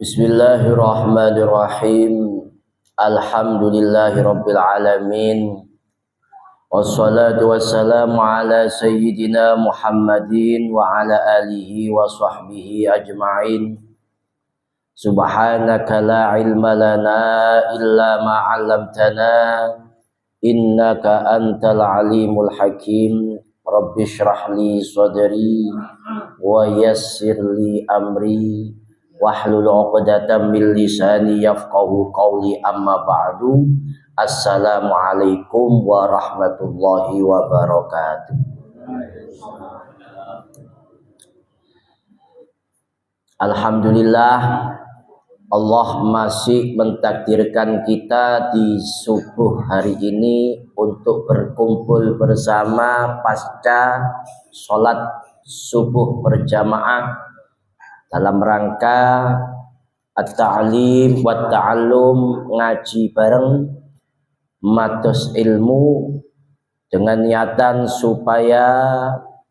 Bismillahirrahmanirrahim. Alhamdulillahirabbil alamin. Wassalatu wassalamu ala sayyidina Muhammadin wa ala alihi wa sahbihi ajma'in. Subhanaka la ilma lana illa ma 'allamtana innaka antal alimul hakim. Rabbi shrah li sadri wa yassir li amri wahlul 'uqdatam min lisani yafqahu qawli, amma ba'du. Assalamualaikum warahmatullahi wabarakatuh. Alhamdulillah, Allah masih mentakdirkan kita di subuh hari ini untuk berkumpul bersama pasca sholat subuh berjamaah dalam rangka at-ta'lim wa ta'allum, ngaji bareng, matus ilmu, dengan niatan supaya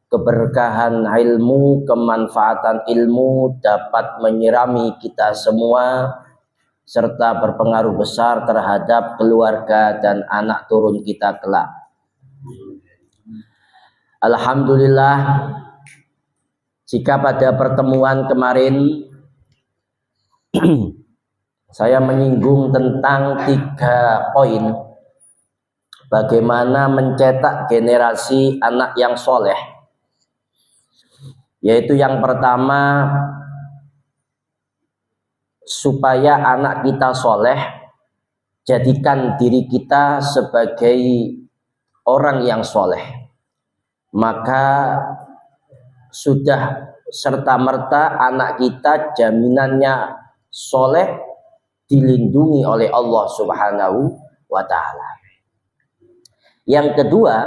keberkahan ilmu, kemanfaatan ilmu dapat menyirami kita semua serta berpengaruh besar terhadap keluarga dan anak turun kita kelak. Alhamdulillah, jika pada pertemuan kemarin saya menyinggung tentang 3 poin bagaimana mencetak generasi anak yang soleh, yaitu yang pertama, supaya anak kita soleh, jadikan diri kita sebagai orang yang soleh, maka sudah serta-merta anak kita jaminannya soleh, dilindungi oleh Allah Subhanahu wa ta'ala. Yang kedua,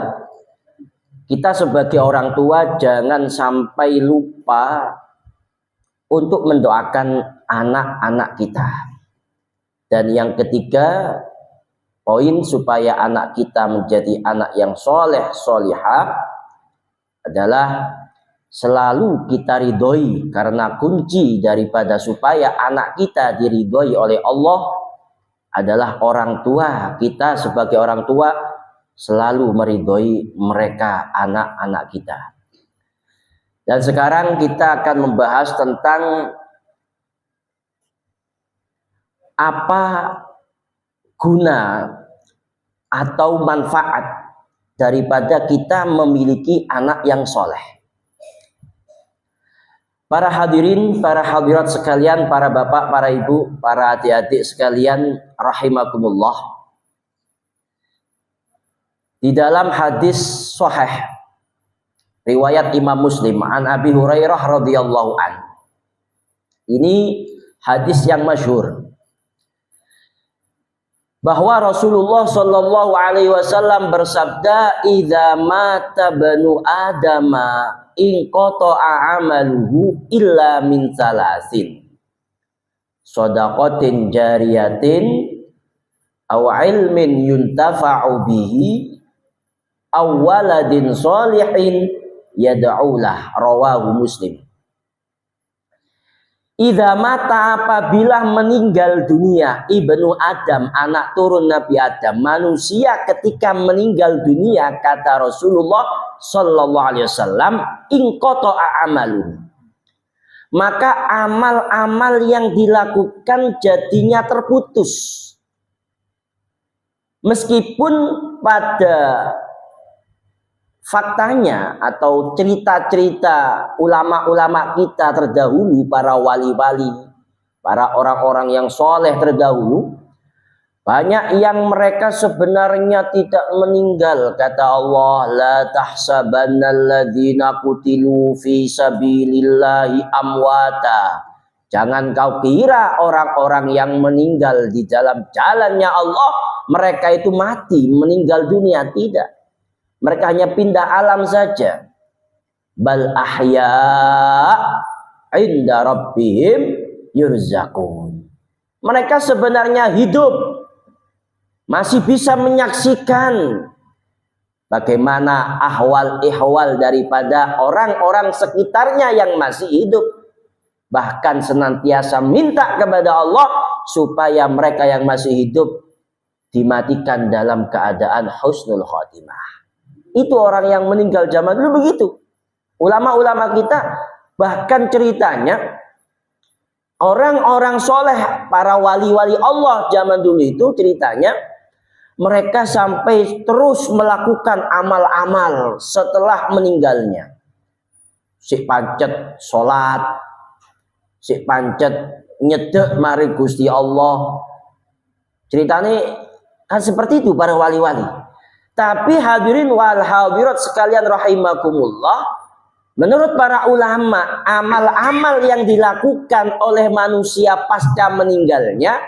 kita sebagai orang tua jangan sampai lupa untuk mendoakan anak-anak kita. Dan yang ketiga, poin supaya anak kita menjadi anak yang soleh, solihah adalah selalu kita ridhoi, karena kunci daripada supaya anak kita diridhoi oleh Allah adalah orang tua. Kita sebagai orang tua selalu meridhoi mereka, anak-anak kita. Dan sekarang kita akan membahas tentang apa guna atau manfaat daripada kita memiliki anak yang soleh. Para hadirin, para hadirat sekalian, para bapak, para ibu, para adik-adik sekalian, rahimakumullah. Di dalam hadis sahih riwayat Imam Muslim an Abi Hurairah radhiyallahu an. Ini hadis yang masyhur bahwa Rasulullah Shallallahu alaihi wasallam bersabda, "Idza mata banu adama in qata'a amaluhu illa min salasin, shadaqatin jariyatin aw ilmin yuntafa'u bihi aw waladin sholihin yad'ulah." Rawahu Muslim. Idza mata, apabila meninggal dunia, ibnu Adam, anak turun Nabi Adam, manusia ketika meninggal dunia, kata Rasulullah Sallallahu Alaihi Wasallam, inqata'a amaluhu, maka amal-amal yang dilakukan jadinya terputus. Meskipun pada faktanya atau cerita-cerita ulama-ulama kita terdahulu, para wali-wali, para orang-orang yang soleh terdahulu, banyak yang mereka sebenarnya tidak meninggal. Kata Allah, la tahsabannalladzina qutilu fi sabilillahi amwata. Jangan kau kira orang-orang yang meninggal di dalam jalannya Allah mereka itu mati, meninggal dunia. Tidak. Mereka hanya pindah alam saja. Bal ahya inda rabbihim yurzaqun. Mereka sebenarnya hidup, masih bisa menyaksikan bagaimana ahwal-ihwal daripada orang-orang sekitarnya yang masih hidup. Bahkan senantiasa minta kepada Allah supaya mereka yang masih hidup dimatikan dalam keadaan husnul khotimah. Itu orang yang meninggal zaman dulu begitu. Ulama-ulama kita bahkan ceritanya orang-orang soleh, para wali-wali Allah zaman dulu itu ceritanya mereka sampai terus melakukan amal-amal setelah meninggalnya. Si pancet sholat, si pancet nyedek mari Gusti Allah. Ceritanya kan seperti itu para wali-wali. Tapi hadirin wal hadirat sekalian rahimakumullah, menurut para ulama, amal-amal yang dilakukan oleh manusia pasca meninggalnya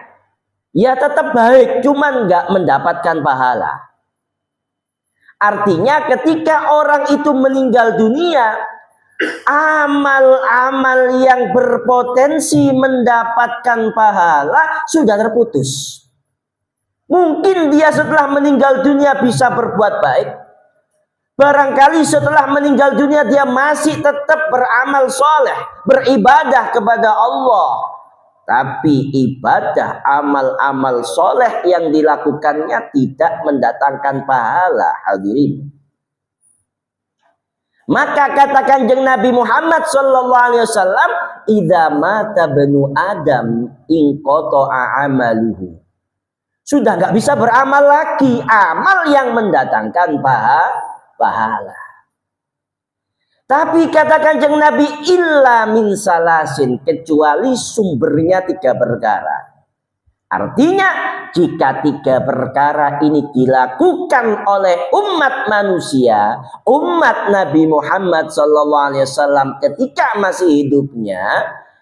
ya tetap baik, cuman nggak mendapatkan pahala. Artinya ketika orang itu meninggal dunia, amal-amal yang berpotensi mendapatkan pahala sudah terputus. Mungkin dia setelah meninggal dunia bisa berbuat baik. Barangkali setelah meninggal dunia dia masih tetap beramal soleh, beribadah kepada Allah. Tapi ibadah, amal-amal soleh yang dilakukannya tidak mendatangkan pahala, hadirin. Maka kata Kanjeng Nabi Muhammad SAW, idza mata banu Adam inqata'a amaluhu. Sudah nggak bisa beramal lagi, amal yang mendatangkan pahala. Tapi kata Kanjeng Nabi, illa min salasin, kecuali sumbernya 3 perkara. Artinya jika 3 perkara ini dilakukan oleh umat manusia, umat Nabi Muhammad SAW ketika masih hidupnya,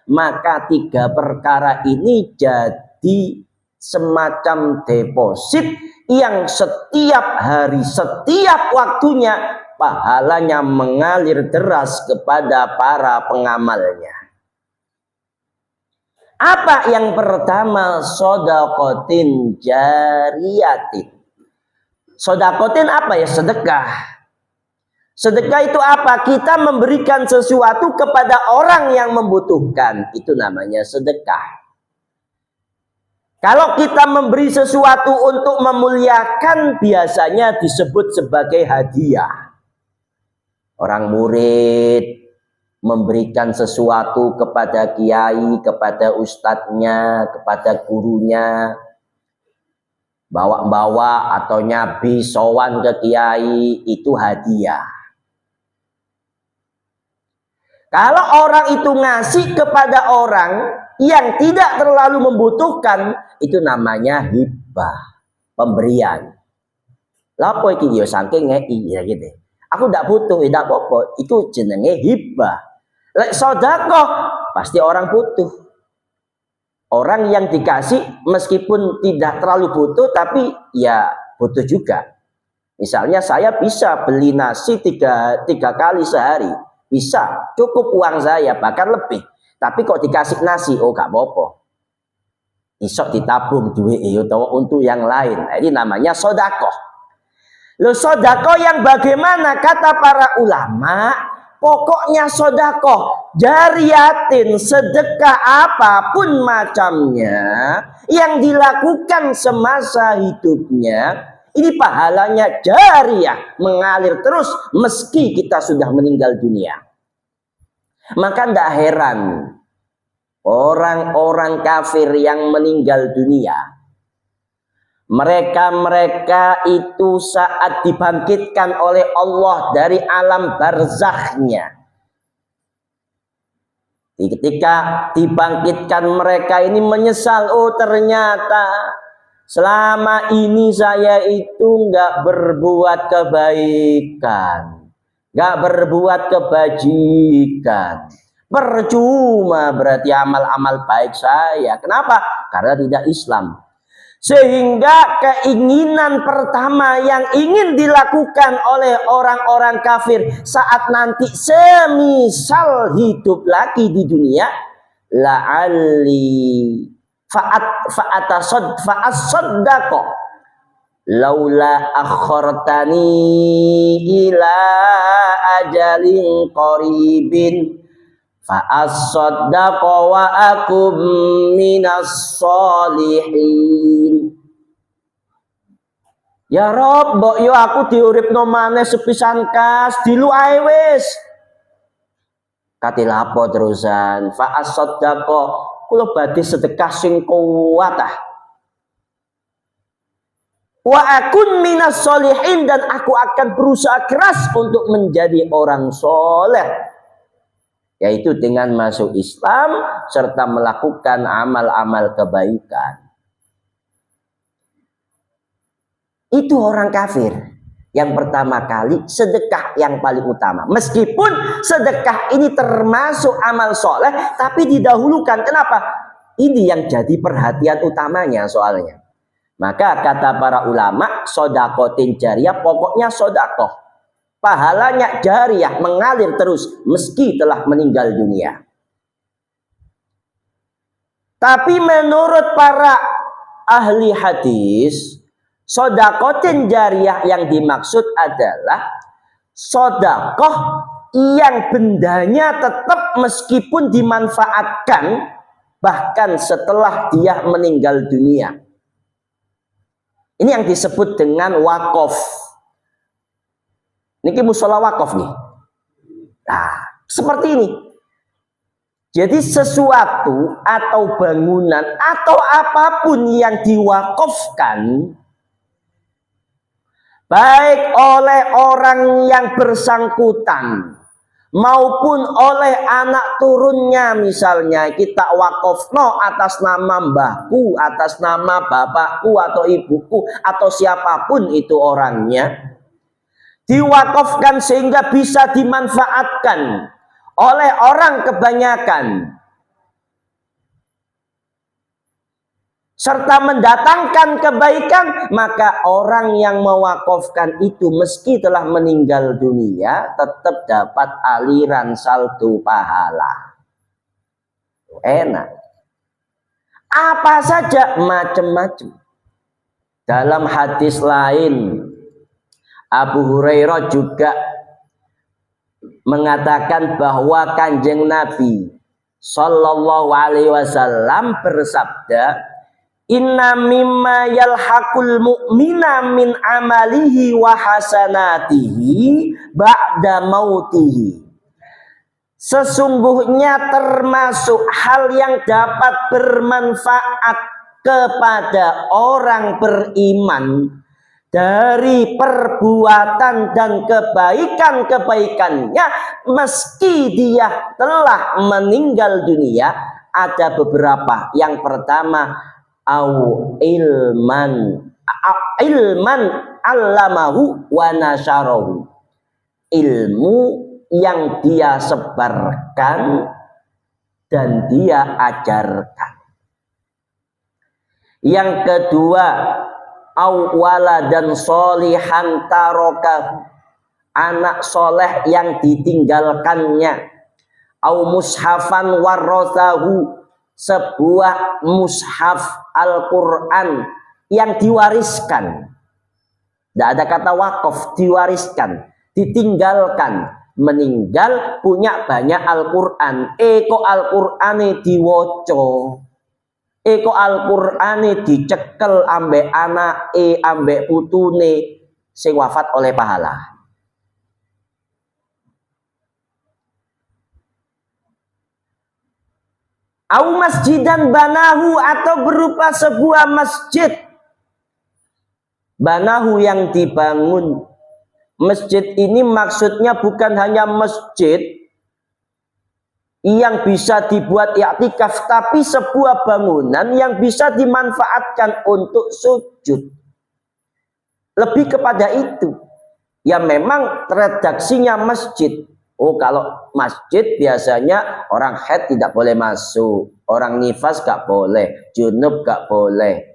maka 3 perkara ini jadi semacam deposit yang setiap hari, setiap waktunya pahalanya mengalir deras kepada para pengamalnya. Apa yang pertama? Sodakotin jariyatin. Sodakotin apa ya? Sedekah. Sedekah itu apa? Kita memberikan sesuatu kepada orang yang membutuhkan. Itu namanya sedekah. Kalau kita memberi sesuatu untuk memuliakan, biasanya disebut sebagai hadiah. Orang murid memberikan sesuatu kepada kiai, kepada ustadznya, kepada gurunya, bawa-bawa atau nyabi sowan ke kiai, itu hadiah. Kalau orang itu ngasih kepada orang yang tidak terlalu membutuhkan, itu namanya hibah, pemberian. Lapo iki yo saking ngeki ya gitu. Aku ndak butuh, ndak apa-apa, itu jenenge hibah. Lek sedekah pasti orang butuh. Orang yang dikasih meskipun tidak terlalu butuh tapi ya butuh juga. Misalnya saya bisa beli nasi tiga kali sehari, bisa, cukup uang saya bahkan lebih. Tapi kok dikasih nasi, oh gak apa-apa. Isok ditabung duit atau untuk yang lain. Ini namanya sodakoh. Loh, sodakoh yang bagaimana? Kata para ulama, pokoknya sodakoh jariyatin, sedekah apapun macamnya yang dilakukan semasa hidupnya, ini pahalanya jariyah, mengalir terus meski kita sudah meninggal dunia. Maka tidak heran orang-orang kafir yang meninggal dunia, mereka itu saat dibangkitkan oleh Allah dari alam barzakhnya, ketika dibangkitkan mereka ini menyesal, oh ternyata selama ini saya itu nggak berbuat kebaikan, nggak berbuat kebajikan, percuma berarti amal-amal baik saya. Kenapa? Karena tidak Islam. Sehingga keinginan pertama yang ingin dilakukan oleh orang-orang kafir saat nanti semisal hidup lagi di dunia, la'alli fa'asaddaqo, laula akhartani ila ajalin qaribin fa as-saddaqa wa akum minas solihin. Ya Rob, mbok yo aku diuripno maneh sepisan kas, dilu ae wis. Kate lapo terusan? Fa as-saddaqa, kula badhe sedekah sing kuat ah. Wa akun minas solihin, dan aku akan berusaha keras untuk menjadi orang soleh, yaitu dengan masuk Islam serta melakukan amal-amal kebaikan. Itu orang kafir. Yang pertama kali sedekah yang paling utama. Meskipun sedekah ini termasuk amal soleh, tapi didahulukan. Kenapa? Ini yang jadi perhatian utamanya soalnya. Maka kata para ulama, sodakotin jariyah, pokoknya sodakoh. Pahalanya jariyah, mengalir terus meski telah meninggal dunia. Tapi menurut para ahli hadis, sodakotin jariyah yang dimaksud adalah sodakoh yang bendanya tetap meskipun dimanfaatkan bahkan setelah dia meninggal dunia. Ini yang disebut dengan wakaf. Niki musola wakaf nih. Nah, seperti ini. Jadi sesuatu atau bangunan atau apapun yang diwakafkan, baik oleh orang yang bersangkutan maupun oleh anak turunnya, misalnya kita wakafno atas nama mbahku, atas nama bapakku atau ibuku atau siapapun itu orangnya, diwakafkan sehingga bisa dimanfaatkan oleh orang kebanyakan serta mendatangkan kebaikan, maka orang yang mewakafkan itu meski telah meninggal dunia tetap dapat aliran saldo pahala. Enak. Apa saja, macam-macam. Dalam hadis lain, Abu Hurairah juga mengatakan bahwa Kanjeng Nabi Sallallahu Alaihi Wasallam bersabda, inna mimma yalhaqul mu'mina min amalihi wa hasanatihi ba'da mautihi. Sesungguhnya termasuk hal yang dapat bermanfaat kepada orang beriman dari perbuatan dan kebaikan-kebaikannya meski dia telah meninggal dunia. Ada beberapa. Yang pertama, ilman allamahu wa nasyarahu, ilmu yang dia sebarkan dan dia ajarkan. Yang kedua, awwala dan solihan tarokahu, anak soleh yang ditinggalkannya. Au mushafan warrosahu, sebuah mushaf Al-Quran yang diwariskan. Tidak ada kata wakaf, diwariskan, ditinggalkan, meninggal punya banyak Al-Quran. Eko Al-Qur'ane diwoco, eko Al-Qur'ane dicekel ambek anak ambek putune sing wafat oleh pahala. Au masjidan banahu, atau berupa sebuah masjid. Banahu yang dibangun. Masjid ini maksudnya bukan hanya masjid yang bisa dibuat i'tikaf, tapi sebuah bangunan yang bisa dimanfaatkan untuk sujud. Lebih kepada itu. Ya memang redaksinya masjid. Oh, kalau masjid biasanya orang haid tidak boleh masuk, orang nifas gak boleh, junub gak boleh.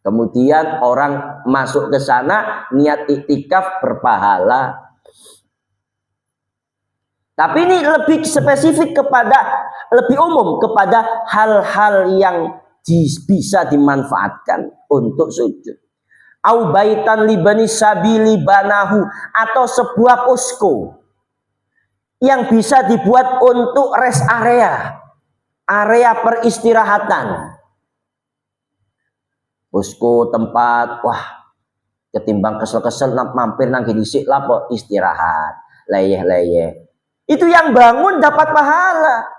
Kemudian orang masuk ke sana niat iktikaf berpahala. Tapi ini lebih spesifik kepada, lebih umum kepada hal-hal yang bisa dimanfaatkan untuk sujud. Au baitan libani sabili banahu, atau sebuah posko yang bisa dibuat untuk rest area, area peristirahatan. Posko tempat, wah, ketimbang kesel-kesel mampir nang gini sik lapo istirahat, leyeh-leyeh. Itu yang bangun dapat pahala.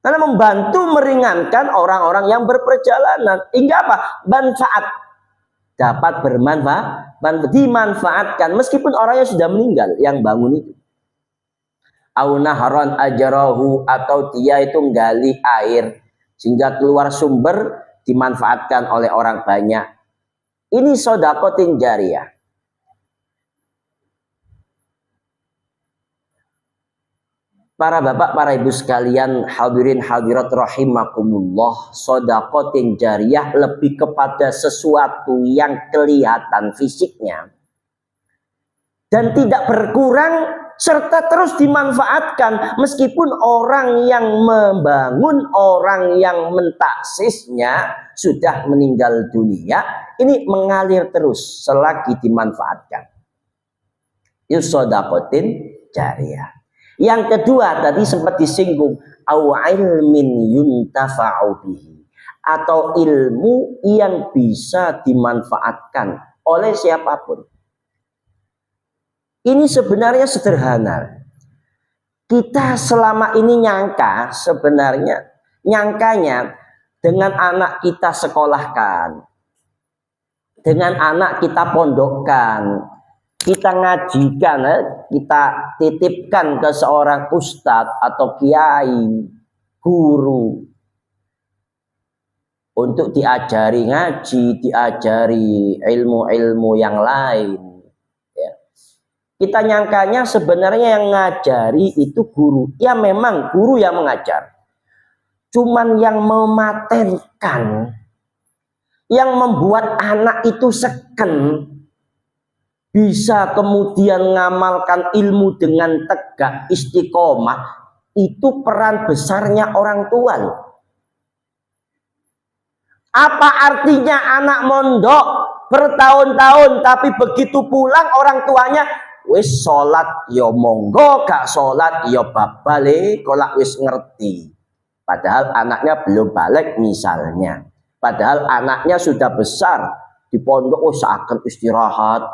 Karena membantu meringankan orang-orang yang berperjalanan. Hingga apa? Manfaat. Dapat bermanfaat, dimanfaatkan meskipun orangnya sudah meninggal yang bangun itu. Au nahron ajrahu, atau dia itu gali air sehingga keluar sumber dimanfaatkan oleh orang banyak. Ini sedekah jariyah. Para bapak, para ibu sekalian, hadirin hadirat rahimakumullah, sedekah jariyah lebih kepada sesuatu yang kelihatan fisiknya dan tidak berkurang serta terus dimanfaatkan meskipun orang yang membangun, orang yang mentaksisnya sudah meninggal dunia, ini mengalir terus selagi dimanfaatkan. Itu sedekah jariyah. Yang kedua tadi sempat disinggung, au ilmin yuntafa'u bihi, atau ilmu yang bisa dimanfaatkan oleh siapapun. Ini sebenarnya sederhana. Kita selama ini nyangkanya dengan anak kita sekolahkan, dengan anak kita pondokkan, kita ngajikan, kita titipkan ke seorang ustadz atau kiai, guru, untuk diajari ngaji, diajari ilmu-ilmu yang lain. Ya. Kita nyangkanya sebenarnya yang ngajari itu guru. Ya memang guru yang mengajar. Cuman yang mematenkan, yang membuat anak itu seken, bisa kemudian mengamalkan ilmu dengan tegak istiqomah, itu peran besarnya orang tua. Apa artinya anak mondok bertahun-tahun tapi begitu pulang orang tuanya wis sholat yo monggo, gak sholat yo babale, kolak wis ngerti. Padahal anaknya belum balik misalnya. Padahal anaknya sudah besar, di pondok seakan istirahat.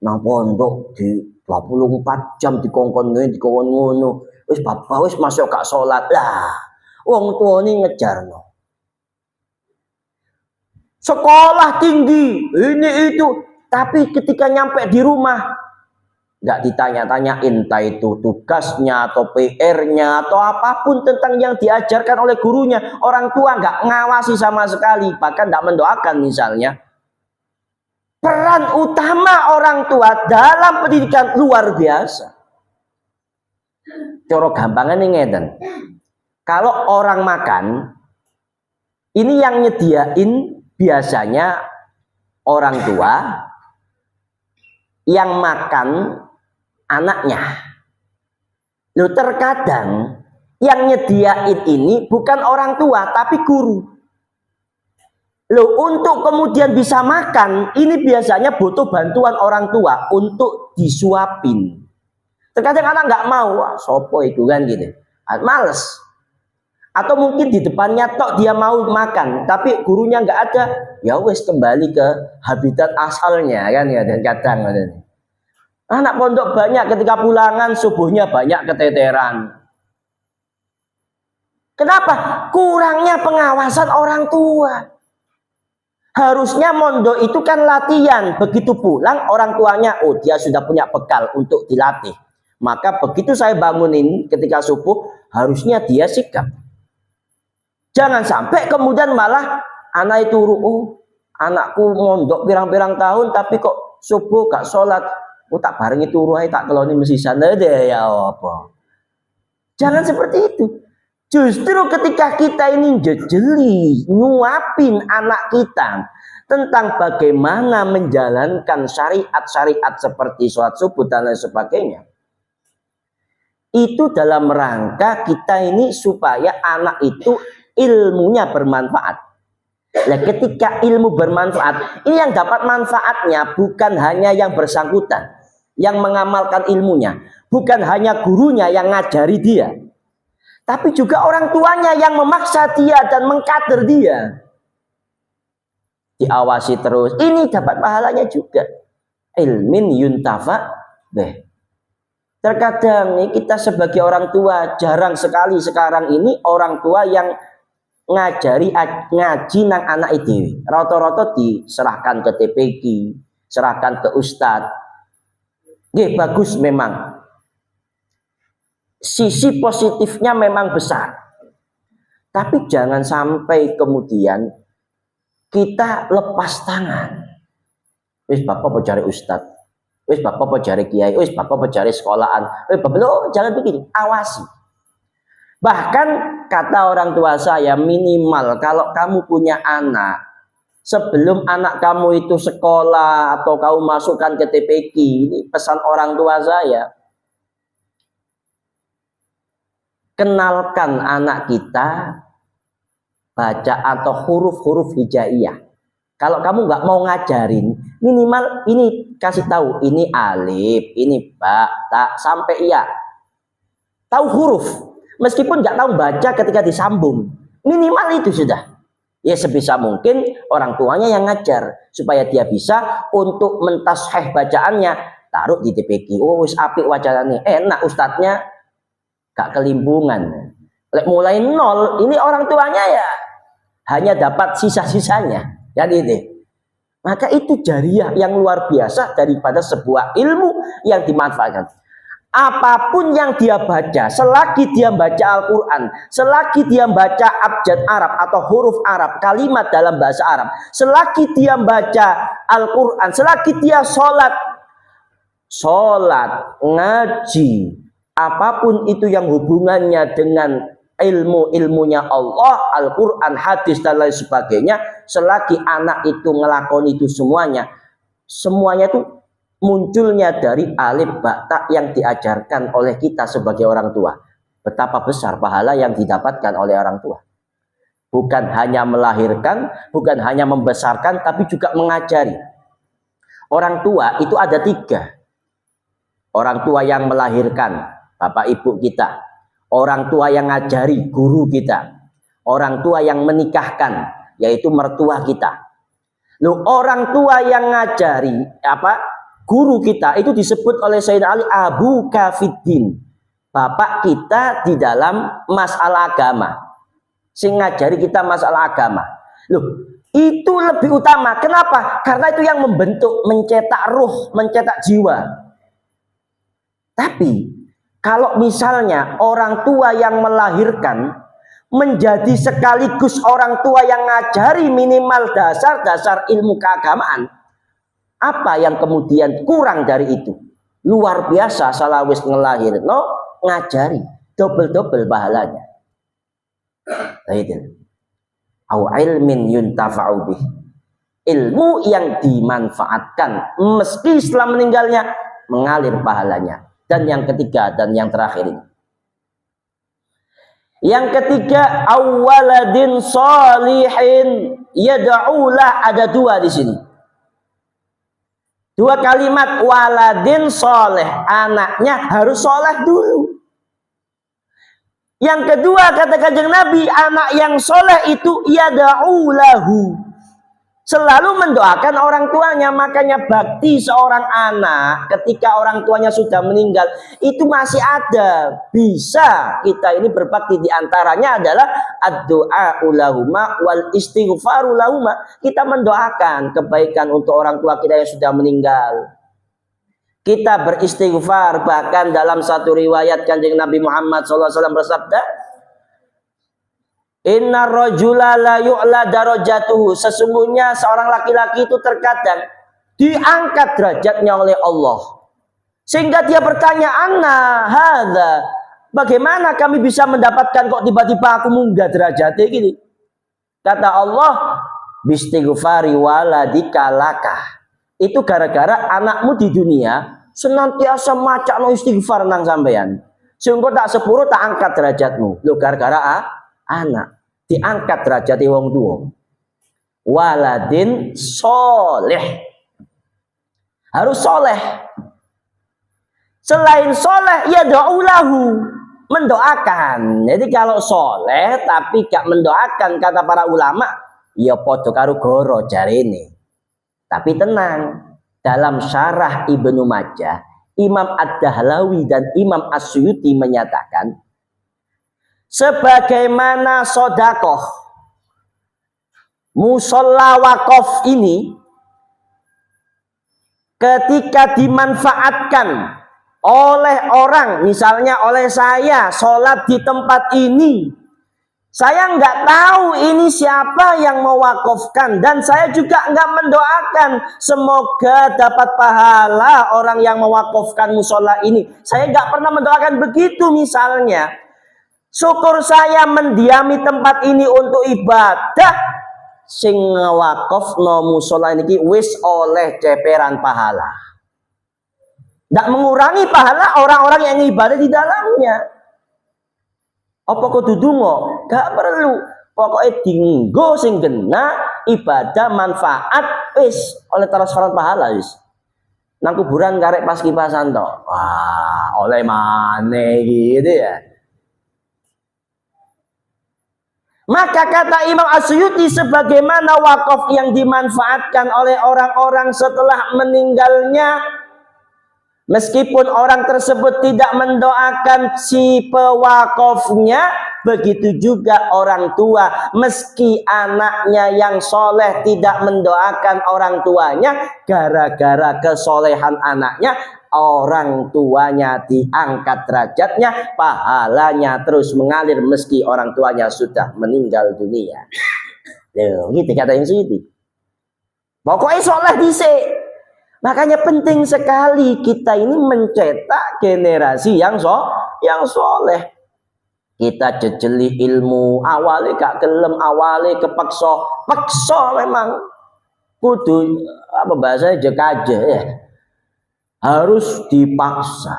Nang pondok di 24 jam dikongkon ngono. Wis bapak wis masuk gak salat lah. Wong tuane ngejarno. Sekolah tinggi, ini itu, tapi ketika nyampe di rumah nggak ditanya-tanyain, entah itu tugasnya atau PR-nya atau apapun tentang yang diajarkan oleh gurunya. Orang tua nggak ngawasi sama sekali, bahkan nggak mendoakan misalnya. Peran utama orang tua dalam pendidikan luar biasa. Coro gampangan nih ngeten. Kalau orang makan, ini yang nyediain biasanya orang tua yang makan anaknya. Loh, terkadang yang nyediain ini bukan orang tua tapi guru. Loh, untuk kemudian bisa makan, ini biasanya butuh bantuan orang tua untuk disuapin. Terkadang anak nggak mau, wah, sopo itu kan gitu, males. Atau mungkin di depannya tok dia mau makan, tapi gurunya nggak ada, ya wes kembali ke habitat asalnya kan ya, dan kadang anak pondok banyak ketika pulangan subuhnya banyak keteteran. Kenapa? Kurangnya pengawasan orang tua. Harusnya mondok itu kan latihan. Begitu pulang orang tuanya, oh dia sudah punya bekal untuk dilatih. Maka begitu saya bangunin ketika subuh, harusnya dia sikap. Jangan sampai kemudian malah anak itu, oh anakku mondok pirang-pirang tahun tapi kok subuh gak sholat. Oh tak barengi turu ae tak keloni mesti sana deh ya apa. Jangan seperti itu. Justru ketika kita ini jejeli, nyuapin anak kita tentang bagaimana menjalankan syariat-syariat seperti sholat subuh dan lain sebagainya, itu dalam rangka kita ini supaya anak itu ilmunya bermanfaat. Nah, ketika ilmu bermanfaat, ini yang dapat manfaatnya bukan hanya yang bersangkutan, yang mengamalkan ilmunya, bukan hanya gurunya yang ngajari dia, tapi juga orang tuanya yang memaksa dia dan mengkader dia. Diawasi terus, ini dapat pahalanya juga. Ilmin yuntafa beh. Terkadang kita sebagai orang tua jarang sekali sekarang ini orang tua yang ngajari ngaji nang anak itu. Rata-rata diserahkan ke TPQ, serahkan ke ustadz. Nggih, bagus memang. Sisi positifnya memang besar. Tapi jangan sampai kemudian kita lepas tangan. Wis bapak mau cari ustadz, wis bapak mau cari kiai, wis bapak mau cari sekolahan. Wis bapak lo jangan begini, awasi. Bahkan kata orang tua saya, minimal kalau kamu punya anak, sebelum anak kamu itu sekolah atau kamu masukkan ke TPQ, ini pesan orang tua saya, kenalkan anak kita baca atau huruf-huruf hijaiyah. Kalau kamu nggak mau ngajarin, minimal ini kasih tahu, ini alif, ini ba, ta, sampai ya. Tahu huruf. Meskipun nggak tahu baca ketika disambung, minimal itu sudah. Ya sebisa mungkin orang tuanya yang ngajar supaya dia bisa untuk mentasheh bacaannya, taruh di TPQ. Oh, wis apik wacanane, enak ustadznya, gak kelimbungan. Mulai nol, ini orang tuanya ya hanya dapat sisa-sisanya. Jadi itu. Maka itu jariah yang luar biasa daripada sebuah ilmu yang dimanfaatkan. Apapun yang dia baca, selagi dia baca Al-Quran, selagi dia baca abjad Arab atau huruf Arab, kalimat dalam bahasa Arab, selagi dia baca Al-Quran, selagi dia sholat, ngaji, apapun itu yang hubungannya dengan ilmunya Allah, Al-Quran, hadis dan lain sebagainya, selagi anak itu ngelakoni itu semuanya itu munculnya dari alif ba ta yang diajarkan oleh kita sebagai orang tua. Betapa besar pahala yang didapatkan oleh orang tua. Bukan hanya melahirkan, bukan hanya membesarkan, tapi juga mengajari. Orang tua itu ada 3. Orang tua yang melahirkan, bapak ibu kita. Orang tua yang ngajari, guru kita. Orang tua yang menikahkan, yaitu mertua kita. Loh, orang tua yang ngajari, guru kita itu disebut oleh Sayyidina Ali Abu Kafiddin, bapak kita di dalam masalah agama, sing ngajari kita masalah agama. Loh, itu lebih utama. Kenapa? Karena itu yang membentuk, mencetak ruh, mencetak jiwa. Tapi kalau misalnya orang tua yang melahirkan menjadi sekaligus orang tua yang ngajari minimal dasar-dasar ilmu keagamaan, apa yang kemudian kurang dari itu? Luar biasa salawis ngelahir, ngajari, double pahalanya. Au ilmin yuntafa'u bih. Ilmu yang dimanfaatkan meski setelah meninggalnya mengalir pahalanya. Dan yang ketiga dan yang terakhir ini. Yang ketiga, awaladin sholihin yad'ulah, ada 2 di sini. 2 kalimat, waladin soleh, anaknya harus soleh dulu. Yang kedua kata Kanjeng Nabi, anak yang soleh itu yad'ulahu, selalu mendoakan orang tuanya. Makanya bakti seorang anak ketika orang tuanya sudah meninggal itu masih ada. Bisa kita ini berbakti, diantaranya adalah ad-du'a ulahuma wal istighfaru lahuma. Kita mendoakan kebaikan untuk orang tua kita yang sudah meninggal. Kita beristighfar. Bahkan dalam satu riwayat Kanjeng Nabi Muhammad SAW bersabda, inna rajula la yu'la darajatuhu, sesungguhnya seorang laki-laki itu terkadang diangkat derajatnya oleh Allah, sehingga dia bertanya, anna hadza, bagaimana kami bisa mendapatkan kok tiba-tiba aku munggah derajatnya gini? Kata Allah, bistighfari waladika laka, itu gara-gara anakmu di dunia senantiasa maca no istighfar nang sampean, sehingga tak sepuro tak angkat derajatmu. Lo gara-gara anak diangkat derajat wong tua. waladin soleh. Harus soleh. Selain soleh, ya do'ulahu, mendoakan. Jadi kalau soleh tapi gak mendoakan, kata para ulama, ya podo karo goro jarene. Tapi tenang, dalam syarah Ibnu Majah, Imam Ad-Dahlawi dan Imam As-Suyuti menyatakan, sebagaimana sodakoh musola wakof ini ketika dimanfaatkan oleh orang, misalnya oleh saya sholat di tempat ini, saya nggak tahu ini siapa yang mewakafkan, dan saya juga nggak mendoakan semoga dapat pahala orang yang mewakafkan musola ini. Saya nggak pernah mendoakan begitu. Misalnya, syukur saya mendiami tempat ini untuk ibadah, sing ngewakafno musola ini wis oleh ceperan pahala. Nggak mengurangi pahala orang-orang yang ibadah di dalamnya. Apa kudu donga? Gak perlu. Pokoknya dinggo sing gena ibadah manfaat wis oleh transferan pahala wis. Nang kuburan karek pas kipasan to. Wah, oleh maneh gitu ya. Maka kata Imam As-Suyuti, sebagaimana wakaf yang dimanfaatkan oleh orang-orang setelah meninggalnya, meskipun orang tersebut tidak mendoakan si pewakafnya, begitu juga orang tua. Meski anaknya yang soleh tidak mendoakan orang tuanya, gara-gara kesolehan anaknya, orang tuanya diangkat derajatnya, pahalanya terus mengalir meski orang tuanya sudah meninggal dunia. Loh, gitu kata yang Suyuti. Pokoknya soleh dhisik. Makanya penting sekali kita ini mencetak generasi yang soleh. Kita jejeli ilmu, awalnya gak gelem, awalnya paksa memang kudu apa bahasanya jekaje ya. Harus dipaksa.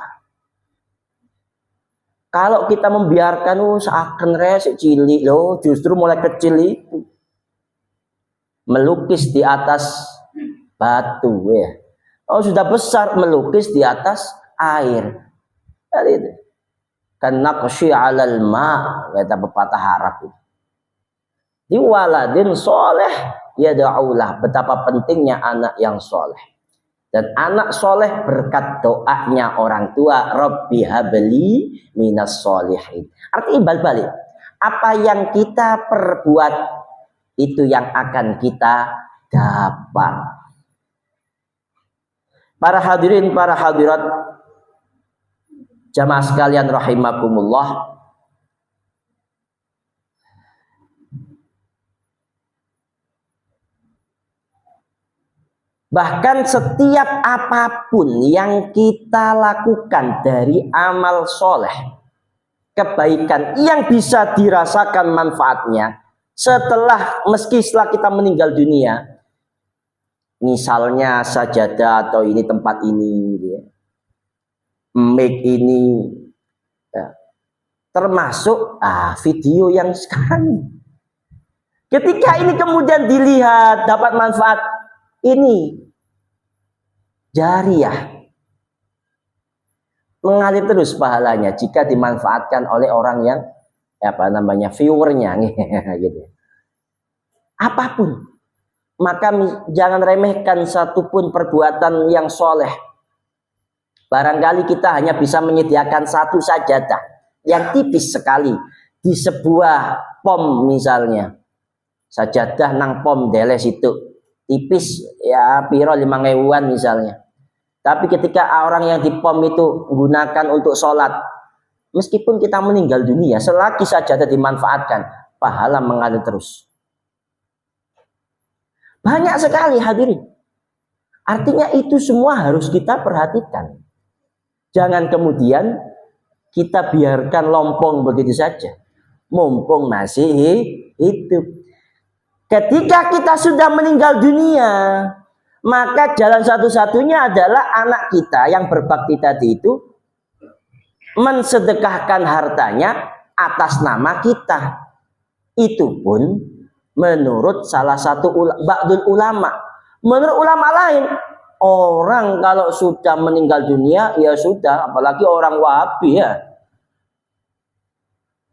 Kalau kita membiarkan seakan resik cilik loh, justru mulai kecil itu melukis di atas batu ya. Oh sudah besar melukis di atas air. Jadi kan naqsy 'alal ma, kata pepatah Arab. Di waladin soleh yad'ulah, betapa pentingnya anak yang soleh. Dan anak soleh berkat doanya orang tua, Rabbi habli minas solihin. Artinya balik, apa yang kita perbuat itu yang akan kita dapat. Para hadirin, para hadirat jamaah sekalian rahimakumullah. Bahkan setiap apapun yang kita lakukan dari amal soleh, kebaikan yang bisa dirasakan manfaatnya meski setelah kita meninggal dunia, misalnya sajadah atau ini tempat ini, ya, mic ini, ya, termasuk video yang sekarang. Ketika ini kemudian dilihat dapat manfaat, ini jariyah, mengalir terus pahalanya jika dimanfaatkan oleh orang yang viewernya gitu. Apapun, maka jangan remehkan satupun perbuatan yang soleh. Barangkali kita hanya bisa menyediakan satu sajadah yang tipis sekali di sebuah pom misalnya, sajadah nang pom deles itu tipis ya piro 5.000-an misalnya. Tapi ketika orang yang di pom itu gunakan untuk sholat, meskipun kita meninggal dunia, selagi sajadah dimanfaatkan, pahala mengalir terus. Banyak sekali hadirin. Artinya itu semua harus kita perhatikan. Jangan kemudian kita biarkan lompong begitu saja. Mumpung masih hidup. Ketika kita sudah meninggal dunia, maka jalan satu-satunya adalah anak kita yang berbakti tadi itu mensedekahkan hartanya atas nama kita. Itu pun Menurut salah satu ba'dul ulama. Menurut ulama lain, orang kalau sudah meninggal dunia, ya sudah, apalagi orang Wahabi ya.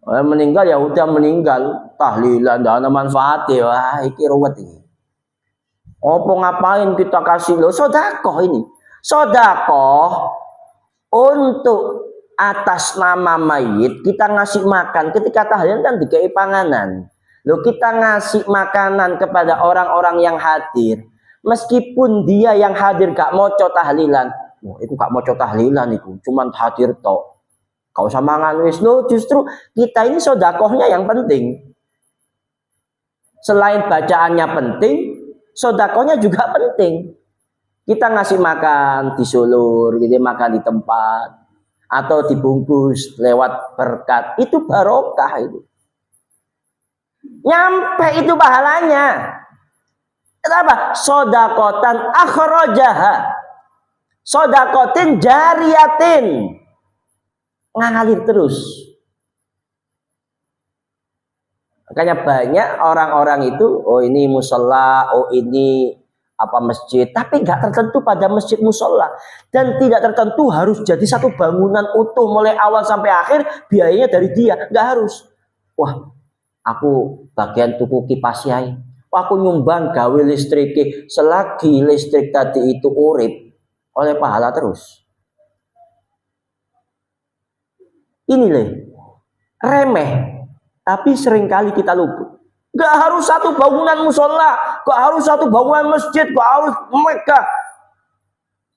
Orang meninggal ya udah meninggal, tahlilan dan manfaatnya, wah iki ruwet ini. Apa ngapain kita kasih lo sodakoh ini? Sodakoh untuk atas nama mayit kita ngasih makan ketika tahlilan kan dikei panganan. Lo kita ngasih makanan kepada orang-orang yang hadir, meskipun dia yang hadir gak moco tahlilan, itu gak moco tahlilan itu, cuman hadir tok. Kau sama wis lo, justru kita ini sodakohnya yang penting. Selain bacaannya penting, sodakohnya juga penting. Kita ngasih makan di sulur, gitu, makan di tempat, atau dibungkus lewat berkat, itu barokah itu. Nyampe itu pahalanya. Kenapa? Sodakotan akhrojaha, sodakotin jariyatin, ngalir terus. Makanya banyak orang-orang itu, oh ini musola, oh ini apa masjid, tapi nggak tertentu pada masjid musola, dan tidak tertentu harus jadi satu bangunan utuh mulai awal sampai akhir, biayanya dari dia, nggak harus. Wah, aku bagian tuku kipas yai, aku nyumbang gawe listrik, selagi listrik tadi itu urip, oleh pahala terus. Ini loh, remeh, tapi seringkali kita lupa. Gak harus satu bangunan musola, gak harus satu bangunan masjid, gak harus mereka.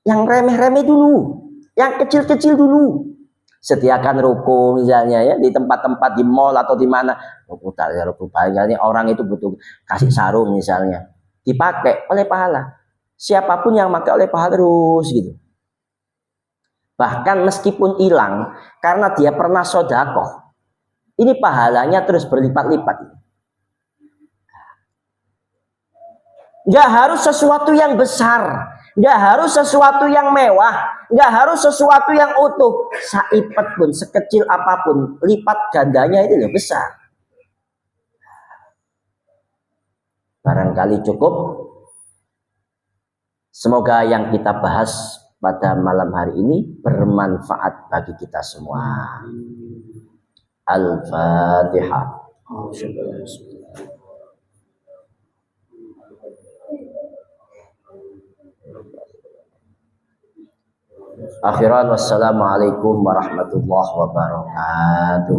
Yang remeh-remeh dulu, yang kecil-kecil dulu. Sediakan ruko misalnya ya, di tempat-tempat di mall atau di mana. Ruko tak ya, ruko banyak orang itu butuh kasih sarung misalnya, dipakai oleh pahala. Siapapun yang pakai oleh pahala terus gitu. Bahkan meskipun hilang karena dia pernah sodakoh, ini pahalanya terus berlipat-lipat. Gak harus sesuatu yang besar, gak harus sesuatu yang mewah, gak harus sesuatu yang utuh. Saipat pun, sekecil apapun, lipat gandanya itu lebih besar. Barangkali cukup. Semoga yang kita bahas pada malam hari ini bermanfaat bagi kita semua. Al-Fatihah. Akhiran, wassalamualaikum warahmatullahi wabarakatuh.